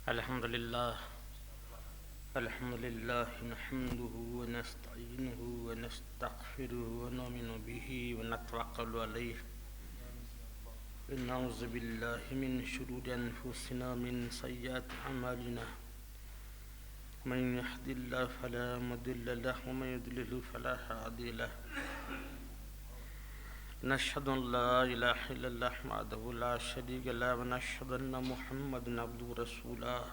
الحمد لله نحمده ونستعينه ونستغفره ونؤمن به ونتوكل عليه ونعوذ بالله من شرور أنفسنا من سيئات أعمالنا من يهد الله فلا مضل له ومن يضلل فلا هادي له نشهد أن لا إله إلا الله وحده لا شريك له ونشهد أن محمدا عبده ورسوله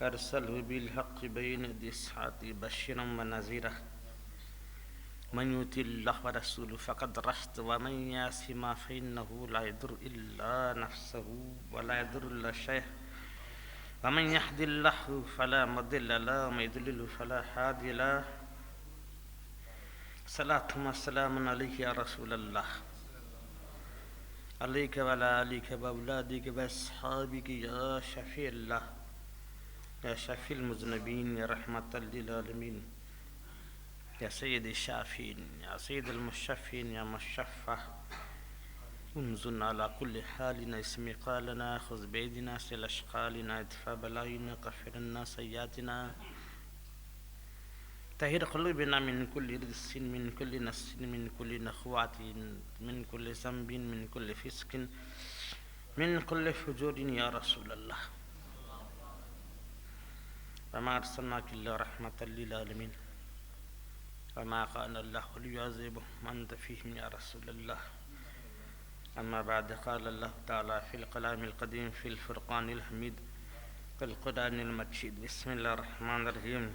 أرسله بالحق بين يدي الساعة بشيرا ونذيرا من يطع الله ورسوله فقد رشد ومن يعص ما فإنه لا يضر إلا نفسه ولا يضر إلا شيء ومن يهد الله فلا مضل له ومن يضلل فلا هادي له صلاة والسلام عليك يا رسول الله عليك وعلى آلك وأولادك وأصحابك يا شفيع الله يا شفيع المذنبين يا رحمة للعالمين يا سيد الشافين يا سيد المشفين يا مشفع انزلنا على كل حالنا اسم قالنا خذ بيدنا سل أشقالنا ادفع بلائنا كفر لنا سيئاتنا طهر قلوبنا من كل رجس من كل نفس من كل نخوة من كل ذنب من كل فسق من كل فجور يا رسول الله وما أرسلناك إلا رحمة للعالمين وما كان الله ليعذبهم وأنت فيهم يا رسول الله أما بعد قال الله تعالى في الكلام القديم في الفرقان الحميد في القرآن المجيد بسم الله الرحمن الرحيم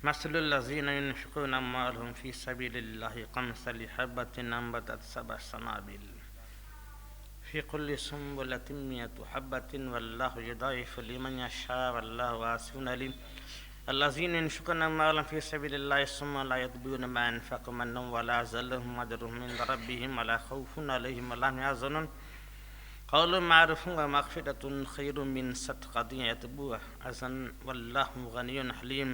مثل الذين ينفقون أموالهم في سبيل الله كمثل حبة أنبتت 7 سنابل في كل سنبلة 100 حبة والله يضاعف لمن يشاء والله واسع عليم الذين ينفقون أموالهم في سبيل الله ثم لا يتبعون ما أنفقوا منا ولا أذى لهم أجرهم عند ربهم ولا خوف عليهم ولا هم يحزنون قول معروف ومغفرة خير من صدقة يتبعها أذى والله غني حليم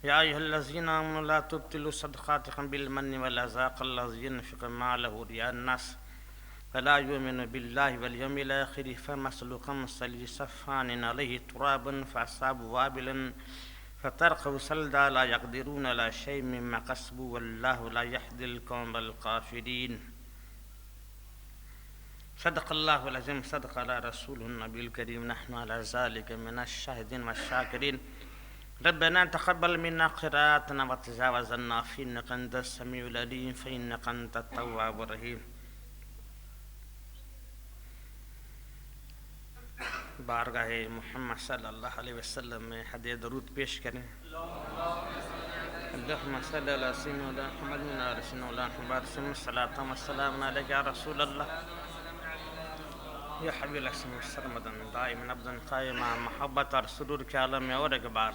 يا أيها الذين آمنوا لا تبطلوا صدقاتكم بالمن والأذى كالذي ينفق ماله رياء الناس فلا يؤمن بالله واليوم الآخر فمثله كمثل صفوان عليه تراب فأصابه وابل فتركه صلدا لا يقدرون على شيء مما كسبوا والله لا يهدي القوم الكافرين صدق الله العظيم صدق على رسوله النبي الكريم نحن على ذلك من الشاهدين والشاكرين ربنا تقبل منا قراءتنا وتجاوز عنا إنك أنت السميع العليم فإنك أنت التواب الرحيم بارگاہ محمد صلی اللہ علیہ وسلم میں ہدیہ درود پیش کریں اللہم صلی اللہ سیدنا محمد من رسول اللہ بارسم صلاة و السلام علیک یا رسول اللہ یا حبیب الاسم سرمدن دائم نبضن قائمہ محبت اور سرور کے عالم میں اور ایک بار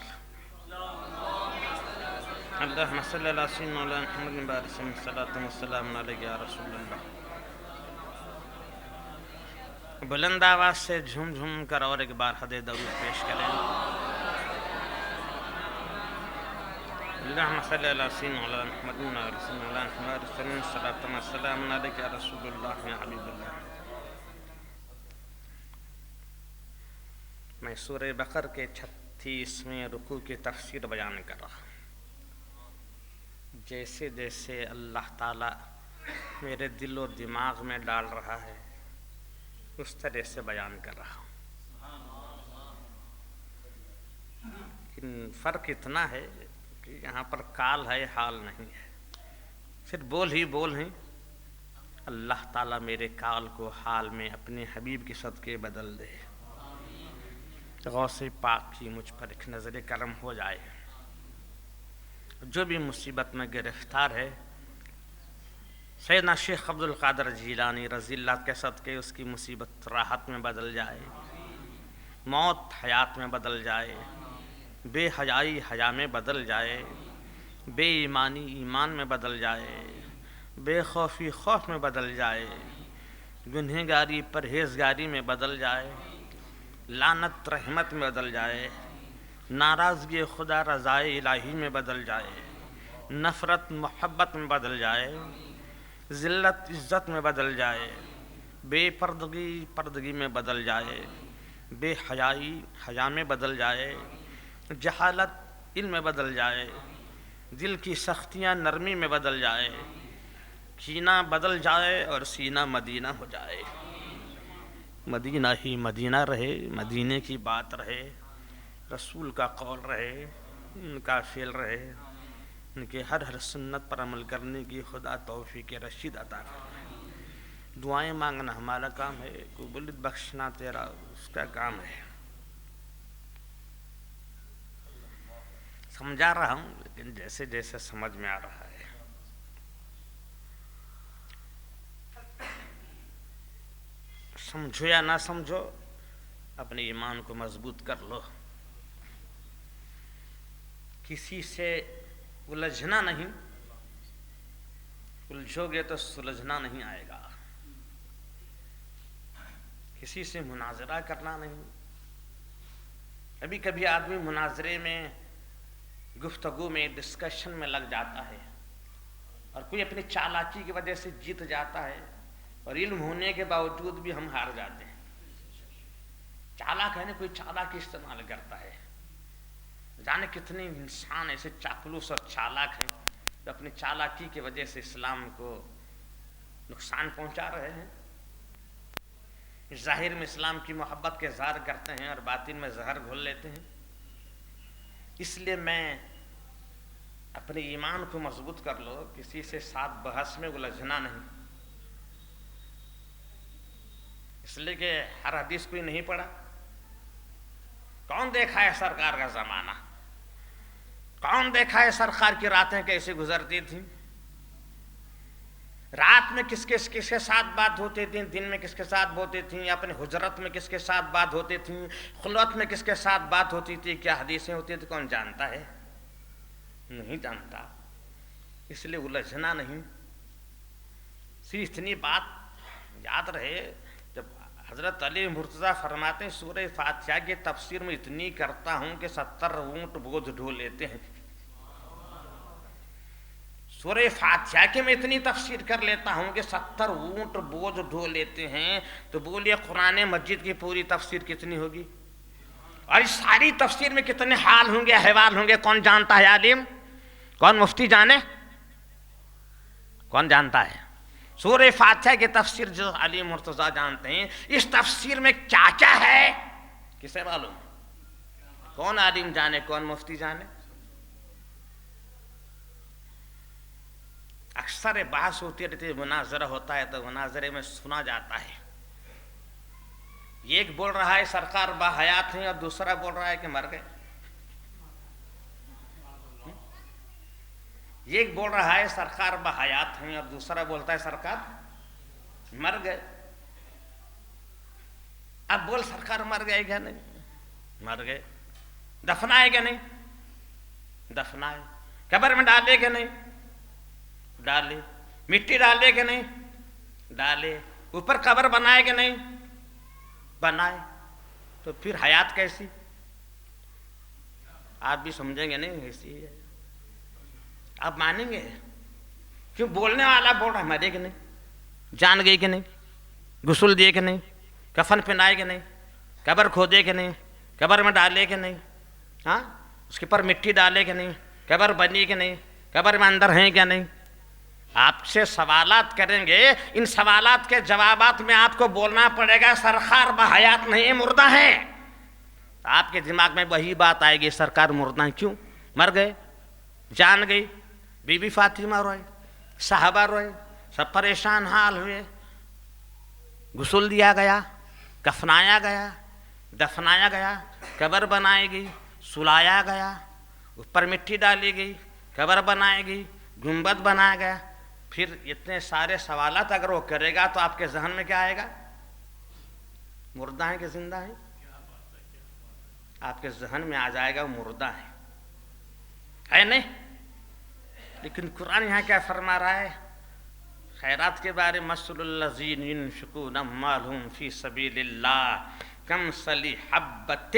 اللہم صلی اللہ سیدنا محمد من بارسم صلاة و السلام علیک یا رسول اللہ بلند آواز سے جھوم جھوم کر اور ایک بار ہدیہ درود پیش کریں اللہم صلی اللہ سیدنا محمد رسول اللہ صلاۃ و السلام علیک یا رسول اللہ یا حبیب اللہ میں سورہ بقر کے 36ویں رکوع کی تفسیر بیان کر رہا ہوں جیسے جیسے اللہ تعالیٰ میرے دل و دماغ میں ڈال رہا ہے اس طرح سے بیان کر رہا ہوں فرق اتنا ہے کہ یہاں پر کال ہے حال نہیں ہے پھر بول ہیں اللہ تعالیٰ میرے کال کو حال میں اپنے حبیب کے صدقے بدل دے غوث پاک کی مجھ پر ایک نظر کرم ہو جائے جو بھی مصیبت میں گرفتار ہے سیدنا شیخ عبد القادر جیلانی رضی اللہ کے صدقے اس کی مصیبت راحت میں بدل جائے موت حیات میں بدل جائے بے حیائی حیا میں بدل جائے بے ایمانی ایمان میں بدل جائے بے خوفی خوف میں بدل جائے گنہگاری پرہیزگاری میں بدل جائے لعنت رحمت میں بدل جائے ناراضگی خدا رضائے الہی میں بدل جائے نفرت محبت میں بدل جائے ذلت عزت میں بدل جائے بے پردگی پردگی میں بدل جائے، بے حیائی حیا میں بدل جائے، جہالت علم میں بدل جائے، دل کی سختیاں نرمی میں بدل جائے، کینہ بدل جائے اور سینہ مدینہ ہو جائے، مدینہ ہی مدینہ رہے، مدینے کی بات رہے، رسول کا قول رہے، ان کا فعل رہے، ان کے ہر سنت پر عمل کرنے کی خدا توفیق رشید عطا فرمائے۔ دعائیں مانگنا ہمارا کام ہے، قبولیت بخشنا تیرا اس کا کام ہے۔ سمجھا رہا ہوں لیکن جیسے جیسے سمجھ میں آ رہا ہے۔ سمجھو یا نہ سمجھو، اپنے ایمان کو مضبوط کر لو، کسی سے الجھنا نہیں، الجھو گے تو سلجھنا نہیں آئے گا، کسی سے مناظرہ کرنا نہیں۔ کبھی کبھی آدمی مناظرے میں، گفتگو میں، ڈسکشن میں لگ جاتا ہے اور کوئی اپنی چالاکی کی وجہ سے جیت جاتا ہے، اور علم ہونے کے باوجود بھی ہم ہار جاتے ہیں۔ چالاک ہے نا، کوئی چالاکی استعمال کرتا ہے، جانے کتنے انسان ایسے چاپلوس اور چالاک ہیں جو اپنی چالاکی کی وجہ سے اسلام کو نقصان پہنچا رہے ہیں۔ ظاہر میں اسلام کی محبت کے اظہار کرتے ہیں اور باطن میں زہر گھول لیتے ہیں۔ اس لیے میں اپنے ایمان کو مضبوط کر لو، کسی سے ساتھ بحث میں الجھنا نہیں، اس لیے کہ ہر حدیث کوئی نہیں پڑھا۔ کون دیکھا ہے سرکار کا زمانہ؟ کون دیکھا ہے سرکار کی راتیں کیسے گزرتی تھیں؟ رات میں کس کے ساتھ بات ہوتی تھی، دن میں کس کے ساتھ ہوتی تھیں، اپنے حجرت میں کس کے ساتھ بات ہوتی تھیں، خلوت میں کس کے ساتھ بات ہوتی تھی، کیا حدیثیں ہوتی تھیں، کون جانتا ہے؟ نہیں جانتا۔ اس لیے الجھنا نہیں۔ صرف اتنی بات یاد رہے، جب حضرت علی مرتضیٰ فرماتے ہیں سورہ فاتحہ کی تفسیر میں اتنی کرتا ہوں کہ 70 اونٹ بوجھ ڈھو لیتے ہیں۔ سورہ فاتحہ کی میں اتنی تفسیر کر لیتا ہوں کہ 70 اونٹ بوجھ ڈھو لیتے ہیں، تو بولیے قرآن مجید کی پوری تفسیر کتنی ہوگی؟ اور اس ساری تفسیر میں کتنے حال ہوں گے، احوال ہوں گے، کون جانتا ہے؟ عالم کون؟ مفتی جانے؟ کون جانتا ہے؟ سورہ فاتحہ کی تفسیر جو علی مرتضیٰ جانتے ہیں، اس تفسیر میں کیا کیا ہے کسے معلوم؟ کون عالم جانے، کون مفتی جانے؟ اکثر بحث ہوتی رہتی ہے، مناظرہ ہوتا ہے تو مناظرے میں سنا جاتا ہے، ایک بول رہا ہے سرکار با حیات ہیں اور دوسرا بول رہا ہے کہ مر گئے، ایک بول رہا ہے سرکار با حیات ہیں اور دوسرا بولتا ہے سرکار مر گئے۔ اب بول سرکار مر گئے کیا؟ نہیں مر گئے۔ دفنائے کہ نہیں؟ دفنائے۔ قبر میں ڈالے کہ نہیں؟ ڈالے۔ مٹی ڈالے کہ نہیں؟ ڈالے۔ اوپر قبر بنائے کہ نہیں؟ بنائے۔ تو پھر حیات کیسی؟ آپ بھی سمجھیں گے نہیں ایسی ہے، آپ مانیں گے؟ کیوں بولنے والا بول رہا ہے مرے کہ نہیں، جان گئی کہ نہیں، غسل دیے کہ نہیں، کفن پہنائے کہ نہیں، قبر کھودے کہ نہیں، قبر میں ڈالے کہ نہیں، ہاں اس کے پر مٹی ڈالے کہ نہیں، قبر بنی کہ نہیں، قبر میں اندر ہیں کیا نہیں؟ آپ سے سوالات کریں گے، ان سوالات کے جوابات میں آپ کو بولنا پڑے گا سرکار بحیات نہیں مردہ ہیں۔ آپ کے دماغ میں وہی بات آئے گی، سرکار مردہ ہیں، کیوں؟ مر گئے، جان گئی۔ بی بی فاطمہ روئے، صحابہ روئے، سب پریشان حال ہوئے، غسل دیا گیا، کفنایا گیا، دفنایا گیا، قبر بنائی گئی، سلایا گیا، اوپر مٹی ڈالی گئی، قبر بنائی گئی، گنبد بنایا گیا۔ پھر اتنے سارے سوالات اگر وہ کرے گا تو آپ کے ذہن میں کیا آئے گا؟ مردہ ہیں کہ زندہ ہیں؟ آپ کے ذہن میں آ جائے گا مردہ ہے نہیں؟ لیکن قرآن یہاں کیا فرما رہا ہے؟ خیرات کے بارے مثل الذین ينفقون اموالهم فی سبیل اللہ کمثل حبۃ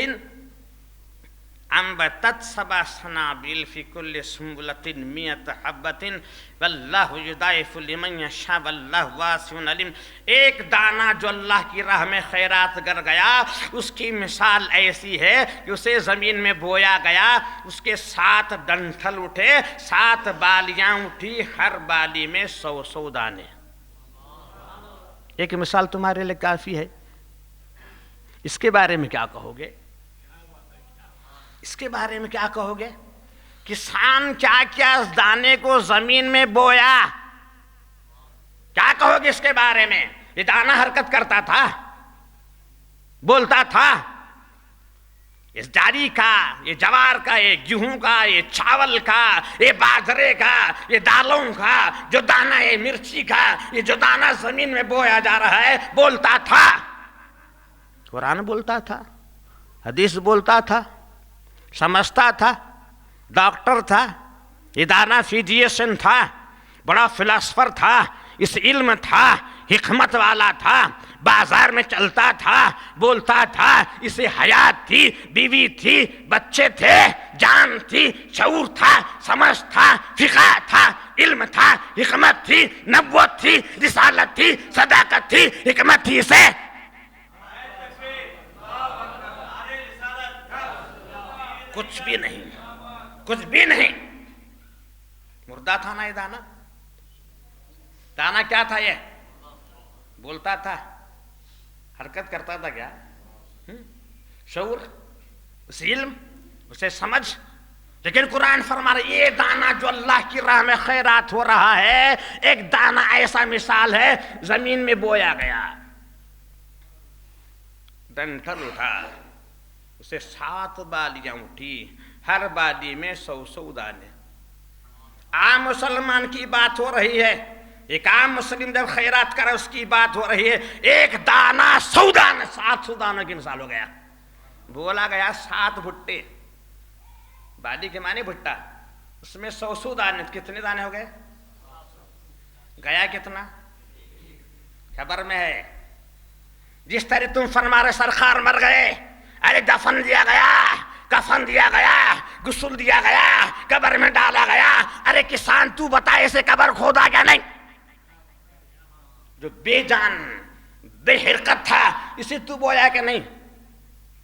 انبتت سبع سنابل فی کل سنبلۃ مئۃ حبۃ واللہ یضاعف لمن یشاء واللہ واسع علیم. ایک دانہ جو اللہ کی راہ میں خیرات کر گیا اس کی مثال ایسی ہے کہ اسے زمین میں بویا گیا, اس کے 7 ڈنٹھل اٹھے, 7 بالیاں اٹھی, ہر بالی میں 100 دانے. ایک مثال تمہارے لیے کافی ہے. اس کے بارے میں کیا کہو گے؟ اس کے بارے میں کیا کہو گے؟ کسان کیا کیا اس دانے کو زمین میں بویا, کیا کہو گے اس کے بارے میں؟ یہ دانہ حرکت کرتا تھا, بولتا تھا. اس جاری کا, یہ جوار کا, یہ گیہوں کا, یہ چاول کا, یہ باجرے کا, یہ دالوں کا جو دانہ ہے, مرچی کا یہ جو دانہ زمین میں بویا جا رہا ہے, بولتا تھا. قرآن بولتا تھا, حدیث بولتا تھا, سمجھتا تھا, ڈاکٹر تھا, یہ دانہ فزیشین تھا, بڑا فلاسفر تھا, اس علم تھا, حکمت والا تھا, بازار میں چلتا تھا, بولتا تھا, اسے حیات تھی, بیوی تھی, بچے تھے, جان تھی, شعور تھا, سمجھ تھا, فقہ تھا, علم تھا, حکمت تھی, نبوت تھی, رسالت تھی, صداقت تھی, حکمت تھی. اسے کچھ بھی نہیں, کچھ بھی نہیں. مردہ تھا نا یہ دانہ. دانہ کیا تھا؟ یہ بولتا تھا, حرکت کرتا تھا. کیا شعور, اسے علم, اسے سمجھ. لیکن قرآن فرما رہا ہے یہ دانہ جو اللہ کی راہ میں خیرات ہو رہا ہے, ایک دانہ ایسا مثال ہے زمین میں بویا گیا, ڈنٹھل اٹھا, اسے 7 بالیاں اٹھی, ہر بالی میں 100 دانے. عام مسلمان کی بات ہو رہی ہے, ایک عام مسلم جب خیرات کرے اس کی بات ہو رہی ہے. ایک دانہ 100 دانے, 700 دانوں کی مثال ہو گیا. بولا گیا 7 بھٹے, بالی کے معنی بھٹا, اس میں 100 دانے. کتنے دانے ہو گئے؟ گیا کتنا؟ خبر میں ہے. جس طرح تم فرما رہے سرکار مر گئے, ارے دفن دیا گیا, کفن دیا گیا, غسل دیا گیا, قبر میں ڈالا گیا. ارے کسان تو بتا اسے قبر کھودا کیا نہیں؟ جو بے جان بے حرکت تھا اسے تو بویا کہ نہیں؟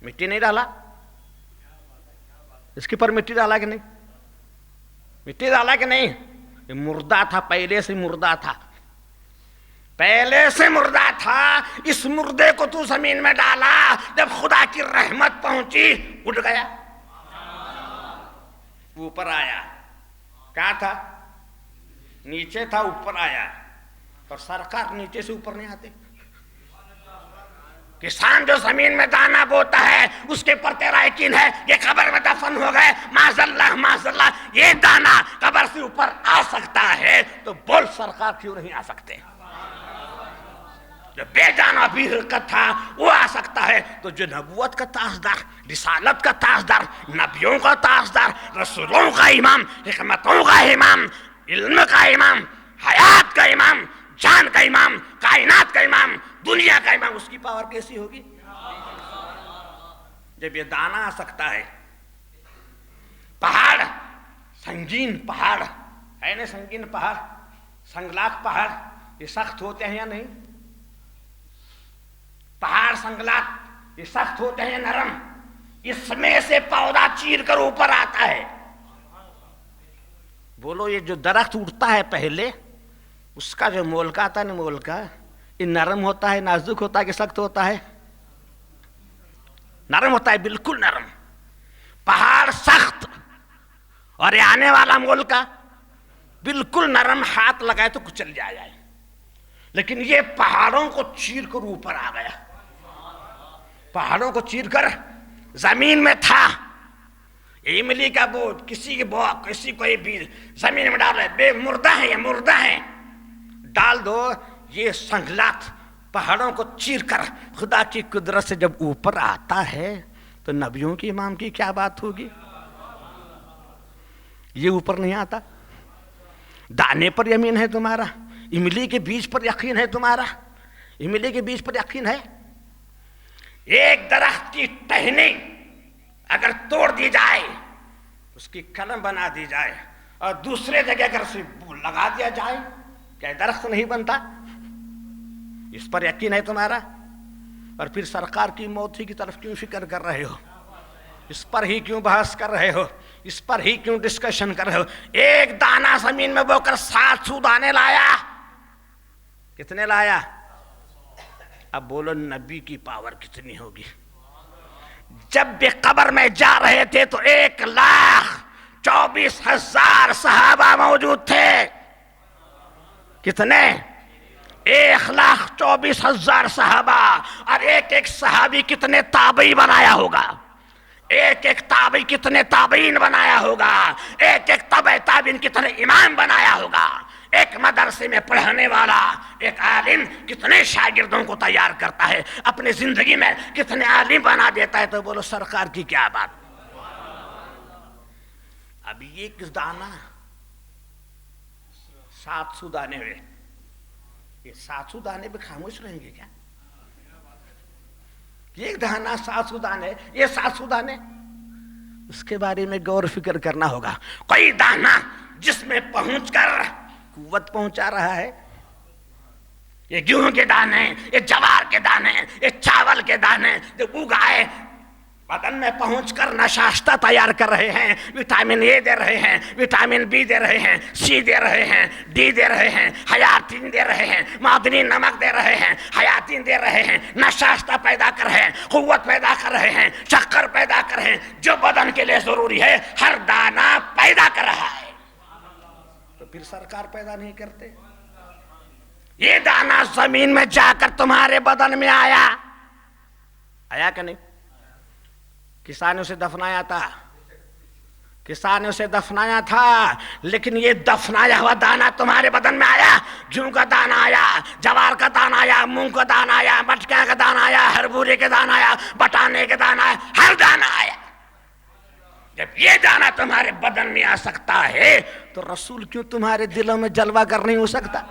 مٹی نہیں ڈالا اس کے پر؟ مٹی ڈالا کہ نہیں؟ مٹی ڈالا کہ نہیں؟ یہ مردہ تھا, پہلے سے مردہ تھا, پہلے سے مردہ تھا. اس مردے کو تو زمین میں ڈالا, جب خدا کی رحمت پہنچی اٹھ گیا, اوپر آیا. کہاں تھا؟ نیچے تھا, اوپر آیا. اور سرکار نیچے سے اوپر نہیں آتے. کسان جو زمین میں دانہ بوتا ہے اس کے پر تیرا یقین ہے یہ قبر میں دفن ہو گئے, معاذ اللہ معاذ اللہ, یہ دانہ قبر سے اوپر آ سکتا ہے تو بول سرکار کیوں نہیں آ سکتے؟ جو بے جان و بے حرکت تھا وہ آ سکتا ہے, تو جو نبوت کا تاجدار, رسالت کا تاجدار, نبیوں کا تاجدار, رسولوں کا امام, حکمتوں کا امام, علم کا امام, حیات کا امام, جان کا امام, کائنات کا امام, دنیا کا امام, اس کی پاور کیسی ہوگی؟ جب یہ دانہ آ سکتا ہے. پہاڑ, سنگین پہاڑ ہے نا, سنگین پہاڑ, سنگلاخ پہاڑ, یہ سخت ہوتے ہیں یا نہیں؟ پہاڑ سنگلاخ یہ سخت ہوتے ہیں یا نرم؟ اس میں سے پودا چیر کر اوپر آتا ہے. بولو یہ جو درخت اٹھتا ہے پہلے, اس کا جو مولکا آتا ہے نا, مولکا یہ نرم ہوتا ہے, نازک ہوتا ہے کہ سخت ہوتا ہے؟ نرم ہوتا ہے, بالکل نرم. پہاڑ سخت, اور یہ آنے والا مولکا بالکل نرم, ہاتھ لگائے تو کچل جائے. لیکن یہ پہاڑوں کو چیر کر اوپر آ گیا, پہاڑوں کو چیر کر زمین میں تھا. املی کا بو کسی کوئی بھی زمین میں ڈال رہے, بے مردہ ہے, یہ مردہ ہے, ڈال دو. یہ سنگلاخ پہاڑوں کو چیر کر خدا کی قدرت سے جب اوپر آتا ہے تو نبیوں کی امام کی کیا بات ہوگی؟ یہ اوپر نہیں آتا. دانے پر یقین ہے تمہارا, املی کے بیج پر یقین ہے تمہارا, املی کے بیج پر یقین ہے. ایک درخت کی ٹہنی اگر توڑ دی جائے اس کی قلم بنا دی جائے اور دوسرے جگہ اگر اسے لگا دیا جائے کیا درخت نہیں بنتا؟ اس پر یقین ہے تمہارا؟ اور پھر سرکار کی موت ہی کی طرف کیوں فکر کر رہے ہو؟ اس پر ہی کیوں بحث کر رہے ہو؟ اس پر ہی کیوں ڈسکشن کر رہے ہو؟ ایک دانہ زمین میں بو کر 700 دانے لایا. کتنے لایا؟ اب بولو نبی کی پاور کتنی ہوگی؟ جب بھی قبر میں جا رہے تھے تو 1,24,000 صحابہ موجود تھے. کتنے؟ 1,24,000 صحابہ. اور ایک ایک صحابی کتنے تابعی بنایا ہوگا؟ ایک ایک تابعی کتنے تابعین بنایا ہوگا؟ ایک ایک تابع تابعین کتنے امام بنایا ہوگا؟ ایک مدرسے میں پڑھانے والا ایک عالم کتنے شاگردوں کو تیار کرتا ہے، اپنی زندگی میں کتنے عالم بنا دیتا ہے. تو بولو سرکار کی کیا بات. اب یہ کس دانہ 700 دانے ہوئے، یہ 700 دانے بھی خاموش رہیں گے کیا؟ ایک دانہ 700 دانے، یہ 700 دانے، اس کے بارے میں غور فکر کرنا ہوگا. کوئی دانہ جس میں پہنچ کر قوت پہنچا رہا ہے، یہ گیہوں کے دانے، یہ جوار کے دانے، یہ چاول کے دانے جو اگائے بدن میں پہنچ کر نشاستہ تیار کر رہے ہیں، وٹامن اے دے رہے ہیں، وٹامن بی دے رہے ہیں، سی دے رہے ہیں، ڈی دے رہے ہیں، حیاتین دے رہے ہیں، معدنی نمک دے رہے ہیں، حیاتین دے رہے ہیں، نشاستہ پیدا کر رہے ہیں، قوت پیدا کر رہے ہیں، شکر پیدا کر رہے ہیں. جو بدن کے لیے ضروری ہے ہر دانہ پیدا کر رہا ہے. تو پھر سرکار پیدا نہیں کرتے؟ یہ دانہ زمین میں جا کر تمہارے بدن میں آیا کہ نہیں؟ کسان نے اسے دفنایا تھا، کسان نے اسے دفنایا تھا، لیکن یہ دفنایا ہوا دانہ تمہارے بدن میں آیا. گیہوں کا دانہ آیا، جوار کا دانہ آیا، مونگ کا دانہ آیا، مٹکیاں کا دانہ آیا، ہربورے کے دانہ آیا، بٹانے کے دانہ آیا، ہر دانہ آیا. جب یہ دانہ تمہارے بدن میں آ سکتا ہے تو رسول کیوں تمہارے دلوں میں جلوہ گر نہیں ہو سکتا؟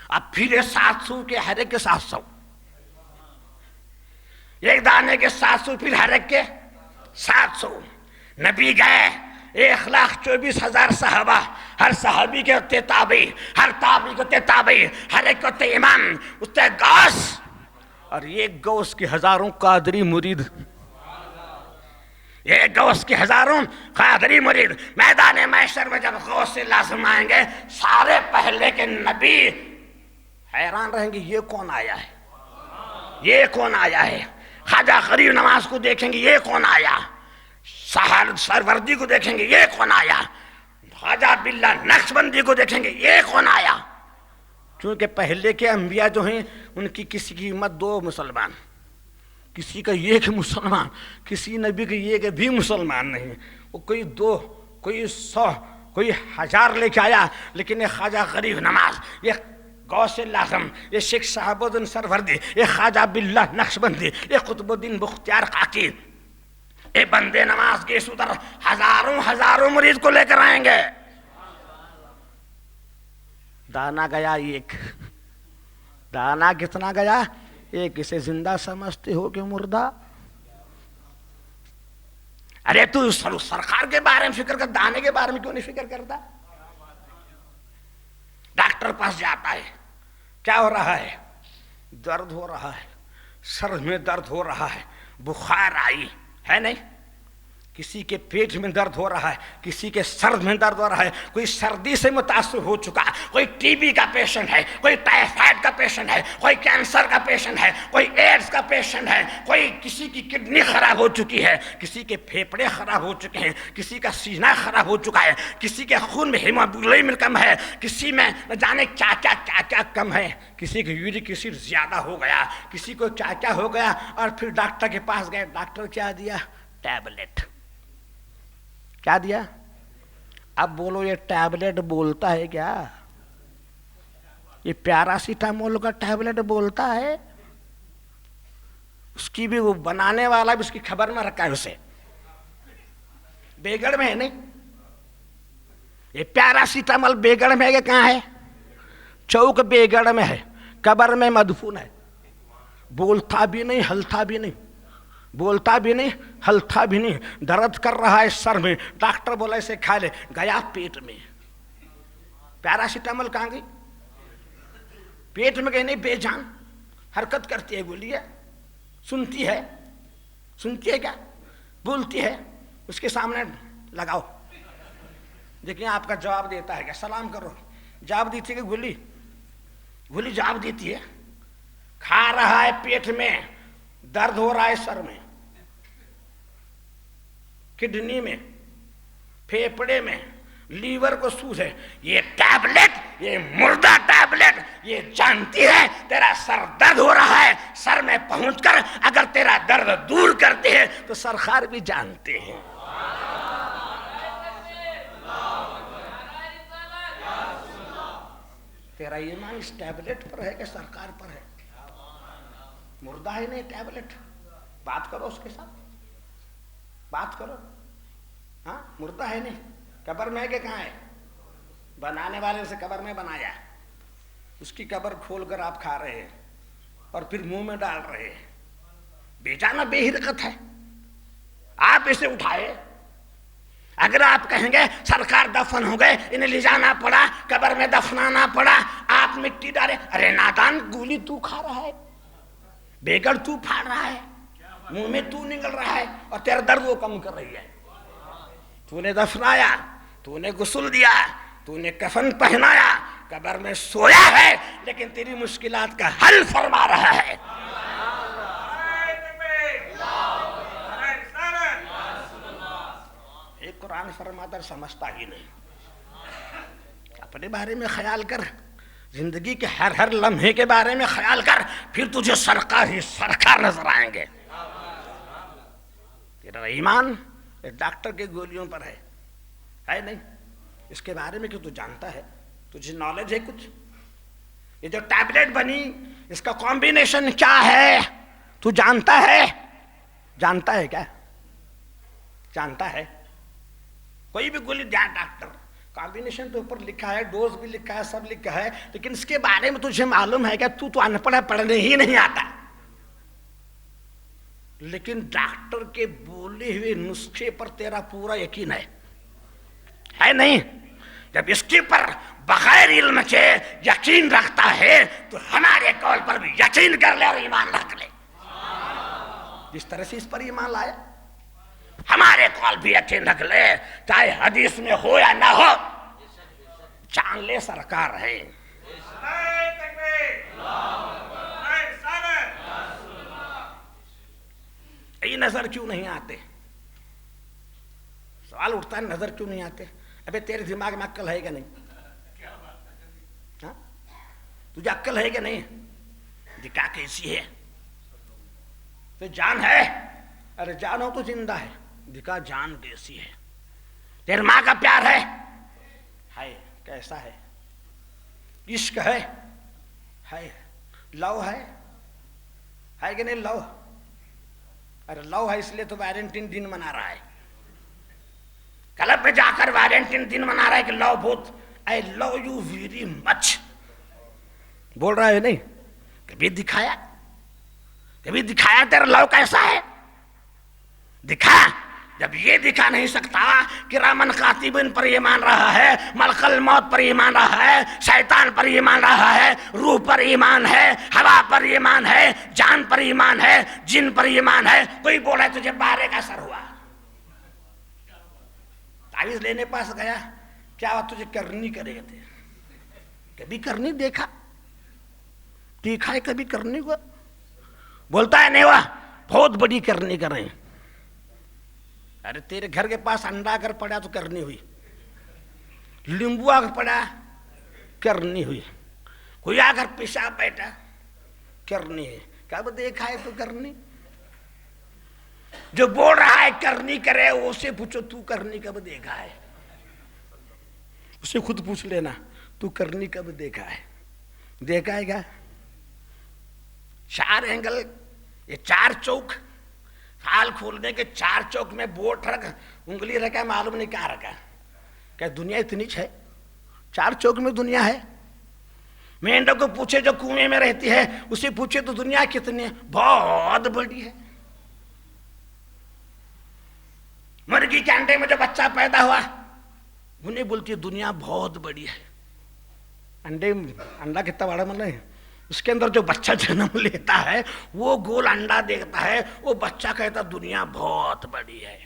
اب پھر یہ 700 کے ہر ایک کے 700، ایک دانے کے 700، پھر ہر ایک کے 700. نبی گئے 1,24,000 صحابہ، ہر صحابی کے ہوتے تابعی، ہر تابعی کے ہوتے تابعی، ہر ایک کے ہوتے امام، ہوتے غوث. اور یہ غوث کے ہزاروں قادری مرید، یہ غوث کے ہزاروں قادری مرید. میدان محشر میں جب غوث سے لازم آئیں گے، سارے پہلے کے نبی حیران رہیں گے یہ کون آیا ہے، یہ کون آیا ہے. خواجہ غریب نواز کو دیکھیں گے یہ کون آیا، سروردی کو دیکھیں گے یہ کون آیا، خواجہ عبداللہ نقشبندی کو دیکھیں گے یہ کون آیا. کیونکہ پہلے کے انبیاء جو ہیں ان کی کسی کی امت 2 مسلمان، کسی کا ایک مسلمان، کسی نبی کا ایک بھی مسلمان نہیں. وہ کوئی 2، کوئی 100، کوئی 1000 لے کے آیا. لیکن یہ خواجہ غریب نواز، یہ غوث لازم، یہ شیخ صاحب الدین سروردی، یہ خواجہ عبداللہ نقشبندی، یہ قطب الدین بختیار کاکی، یہ بندے نواز کے سودر ہزاروں مرید کو لے کر آئیں گے. دانہ گیا ایک، دانہ کتنا گیا؟ ایک. اسے زندہ سمجھتے ہو کہ مردہ؟ ارے تو سرکار کے بارے میں فکر کر، دانے کے بارے میں کیوں نہیں فکر کرتا؟ ڈاکٹر پاس جاتا ہے، کیا ہو رہا ہے؟ درد ہو رہا ہے، سر میں درد ہو رہا ہے، بخار آئی ہے نہیں، کسی کے پیٹ میں درد ہو رہا ہے، کسی کے سر میں درد ہو رہا ہے، کوئی سردی سے متاثر ہو چکا، کوئی ٹی بی کا پیشنٹ ہے، کوئی ٹائیفائڈ کا پیشنٹ ہے، کوئی کینسر کا پیشنٹ ہے، کوئی ایڈز کا پیشنٹ ہے، کوئی کسی کی کڈنی خراب ہو چکی ہے، کسی کے پھیپھڑے خراب ہو چکے ہیں، کسی کا سینہ خراب ہو چکا ہے، کسی کے خون میں ہیموگلوبن کم ہے، کسی میں نہ جانے کیا کیا کم ہے، کسی کو یورک ایسڈ زیادہ ہو گیا، کسی کو کیا ہو گیا. اور پھر ڈاکٹر کے پاس گئے، ڈاکٹر کیا دیا؟ ٹیبلٹ. کیا دیا؟ اب بولو یہ ٹیبلٹ بولتا ہے کیا؟ یہ پیراسیٹامول کا ٹیبلٹ بولتا ہے؟ اس کی بھی وہ بنانے والا بھی اس کی خبر میں رکھا ہے، اسے بیگڑ میں ہے نہیں. یہ پیراسیٹامول بیگڑ میں ہے، کہاں ہے؟ چوک بیگڑ میں ہے، قبر میں مدفون ہے. بولتا بھی نہیں، ہلتا بھی نہیں، بولتا بھی نہیں, ہلتا بھی نہیں, درد کر رہا ہے سر میں, ڈاکٹر بولا اسے کھا لے, گیا پیٹ میں. پیراسیٹامول کہاں گئی؟ پیٹ میں گئی نہیں, بے جان حرکت کرتی ہے, گولی ہے, سنتی ہے, سنتی ہے کیا, بولتی ہے, اس کے سامنے لگاؤ, دیکھیں آپ کا جواب دیتا ہے کیا, سلام کرو, جواب دیتی ہے کہ گولی, گولی جواب دیتی ہے. کھا رہا ہے پیٹ میں, درد ہو رہا ہے سر میں, کڈنی میں, پھیپڑے میں, لیور کو سوز ہے. یہ ٹیبلٹ, یہ مردہ ٹیبلٹ, یہ جانتی ہے تیرا سر درد ہو رہا ہے, سر میں پہنچ کر اگر تیرا درد دور کرتے ہیں تو سرکار بھی جانتے ہیں. تیرا ایمان اس ٹیبلٹ پر ہے کہ سرکار پر ہے؟ مردہ ہے نہیں ٹیبلٹ, بات کرو اس کے ساتھ, بات کرو. ہاں مردہ ہے نہیں, قبر میں ہے کہ کہاں ہے؟ بنانے والے سے قبر میں بنایا, اس کی قبر کھول کر آپ کھا رہے ہیں اور پھر منہ میں ڈال رہے ہیں. بیچانا بے حرکت ہے. آپ اسے اٹھائے, اگر آپ کہیں گے سرکار دفن ہو گئے, انہیں لے جانا پڑا, قبر میں دفنانا پڑا, آپ مٹی ڈالے, ارے نادان, گولی تو کھا رہا ہے, بیگڑ تو پھاڑ رہا ہے, منہ میں تو نگل رہا ہے, اور تیرا درد وہ کم کر رہی ہے. تو نے دفنایا, تو نے غسل دیا, تو نے کفن پہنایا, قبر میں سویا ہے, لیکن تیری مشکلات کا حل فرما رہا ہے. ایک قرآن فرماتا سمجھتا ہی نہیں. اپنے بارے میں خیال کر, زندگی کے ہر لمحے کے بارے میں خیال کر, پھر تجھے سرکار ہی سرکار نظر آئیں گے. تیرا ایمان ڈاکٹر کے گولیوں پر ہے نہیں. اس کے بارے میں کہ تو جانتا ہے, تجھے نالج ہے کچھ؟ یہ جو ٹیبلٹ بنی, اس کا کمبینیشن کیا ہے تو جانتا ہے؟ جانتا ہے کیا؟ جانتا ہے؟ کوئی بھی گولی دیا ڈاکٹر, کمبینیشن تو اوپر لکھا ہے, ڈوز بھی لکھا ہے, سب لکھا ہے, لیکن اس کے بارے میں تجھے معلوم ہے کہ تو ان پڑھ ہے, پڑھنے ہی نہیں آتا. لیکن ڈاکٹر کے بولے ہوئے نسخے پر تیرا پورا یقین ہے نہیں؟ جب اس کے پر بغیر علم کے یقین رکھتا ہے تو ہمارے قول پر بھی یقین کر لے اور ایمان رکھ لے. جس طرح سے اس پر ایمان لائے, ہمارے قول بھی یقین رکھ لے, چاہے حدیث میں ہو یا نہ ہو, جان لے سرکار ہے. یہ نظر کیوں نہیں آتے؟ سوال اٹھتا ہے, نظر کیوں نہیں آتے؟ ابے تیرے دماغ میں عقل ہے کہ نہیں؟ تجھے عقل ہے کہ نہیں؟ دکھا کیسی ہے؟ تو جان ہے, ارے جان ہو تو زندہ ہے, دکھا جان کیسی ہے؟ تیرے ماں کا پیار ہے کیسا ہے؟ عشق ہے لو ہے کہ نہیں لو؟ ارے لو ہے اس لیے تو ویلنٹین دن منا رہا ہے, کلب پہ جا کر ویلنٹین دن منا رہا ہے کہ لو بہت, I love you very much بول رہا ہے نہیں؟ کبھی دکھایا تیرا لو کیسا ہے؟ دکھا. جب یہ دکھا نہیں سکتا کہ رامن قاتبین پر ایمان رہا ہے, ملکل موت پر ایمان رہا ہے, شیطان پر ایمان رہا ہے, روح پر ایمان ہے, ہوا پر ایمان ہے, جان پر ایمان ہے, جن پر ایمان ہے, کوئی بولا تجھے بارے کا اثر ہوا, تعویذ لینے پاس گیا, کیا ہوا تجھے کرنی کرے تھے؟ کبھی کرنی دیکھا ہے کبھی کرنی کو؟ بولتا ہے نہیں ہوا, بہت بڑی کرنی کر رہے ہیں. ارے تیرے گھر کے پاس انڈا اگر پڑا تو کرنی ہوئی, لیمبو اگر پڑا کرنی ہوئی, کوئی اگر پیشاب بیٹھا کرنی ہے. کب دیکھا ہے تو کرنی؟ جو بول رہا ہے کرنی کرے اسے پوچھو تو کرنی کب دیکھا ہے؟ اسے خود پوچھ لینا تو کرنی کب دیکھا ہے؟ دیکھا ہے کیا؟ 4 اینگل, یہ 4 چوک, فال کھولنے کے 4 چوک میں بوٹ رکھ, انگلی رکھا, معلوم نہیں کہاں رکھا. کہ دنیا اتنی ہے, 4 چوک میں دنیا ہے. مینڈوں کو پوچھے جو کنویں میں رہتی ہے, اسے پوچھے تو دنیا کتنی ہے, بہت بڑی ہے. مرغی کے انڈے میں جو بچہ پیدا ہوا انہیں بولتی ہے دنیا بہت بڑی ہے. انڈا کتنا بڑا مطلب ہے، اس کے اندر جو بچہ جنم لیتا ہے وہ گول انڈا دیکھتا ہے، وہ بچہ کہتا دنیا بہت بڑی ہے.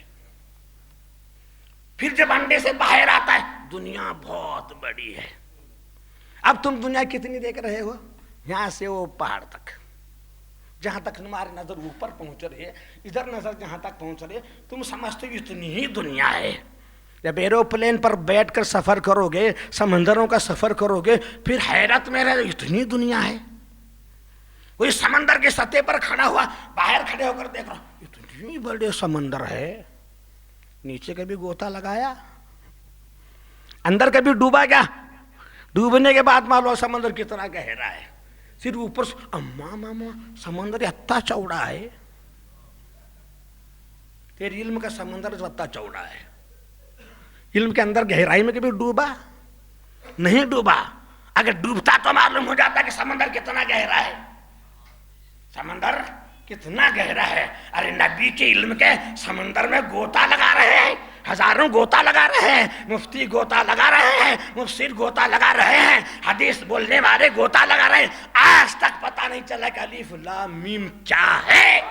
پھر جب انڈے سے باہر آتا ہے دنیا بہت بڑی ہے. اب تم دنیا کتنی دیکھ رہے ہو؟ یہاں سے وہ پہاڑ تک، جہاں تک تمہاری نظر اوپر پہنچ رہی ہے، ادھر نظر جہاں تک پہنچ رہی ہے تم سمجھتے ہو اتنی ہی دنیا ہے. جب ایروپلین پر بیٹھ کر سفر کرو گے، سمندروں کا سفر کرو گے، پھر حیرت میں رہے اتنی دنیا ہے. کوئی سمندر کی سطح پر کھڑا ہوا، باہر کھڑے ہو کر دیکھ رہا اتنی بڑے سمندر ہے، نیچے کبھی گوتا لگایا؟ اندر کبھی ڈوبا کیا؟ ڈوبنے کے بعد معلوم سمندر کتنا گہرا ہے. صرف اوپر سے ماما سمندر اتنا چوڑا ہے. تیرے علم کا سمندر اتنا چوڑا ہے. علم کے اندر گہرائی میں کبھی ڈوبا؟ نہیں ڈوبا. اگر ڈوبتا تو معلوم ہو جاتا کہ سمندر کتنا گہرا ہے. سمندر کتنا گہرا ہے. ارے نبی کے علم کے سمندر میں گوتا لگا رہے ہیں، ہزاروں گوتا لگا رہے ہیں، مفتی گوتا لگا رہے ہیں، مفسر گوتا لگا رہے ہیں، حدیث بولنے والے گوتا لگا رہے ہیں. آج تک پتہ نہیں چلا کہ الف لام میم کیا ہے.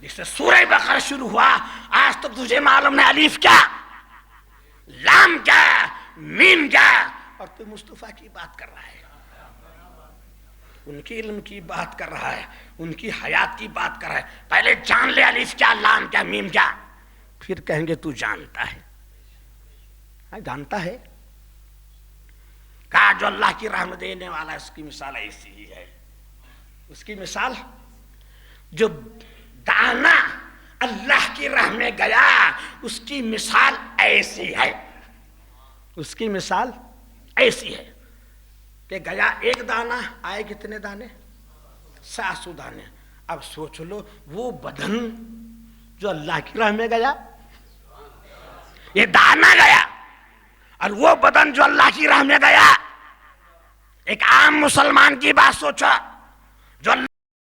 جس سے سورہ بقرہ شروع ہوا آج تک تجھے معلوم نہیں الف کیا، لام کیا، میم کیا، اور تو مصطفیٰ کی بات کر رہا ہے، ان کی علم کی بات کر رہا ہے، ان کی حیات کی بات کر رہا ہے. پہلے جان لے الف کیا، لام کیا، میم کیا، پھر کہیں گے تو جانتا ہے. جانتا ہے کہا جو اللہ کی رحمت دینے والا ہے اس کی مثال ایسی ہی ہے. اس کی مثال جو دانا اللہ کی راہ میں گیا اس کی مثال ایسی ہے. اس کی مثال ایسی ہے کہ گیا ایک دانہ، آئے کتنے دانے؟ 700 دانے. اب سوچ لو وہ بدن جو اللہ کی راہ میں گیا، یہ دانہ گیا، اور وہ بدن جو اللہ کی راہ میں گیا. ایک عام مسلمان کی بات سوچو جو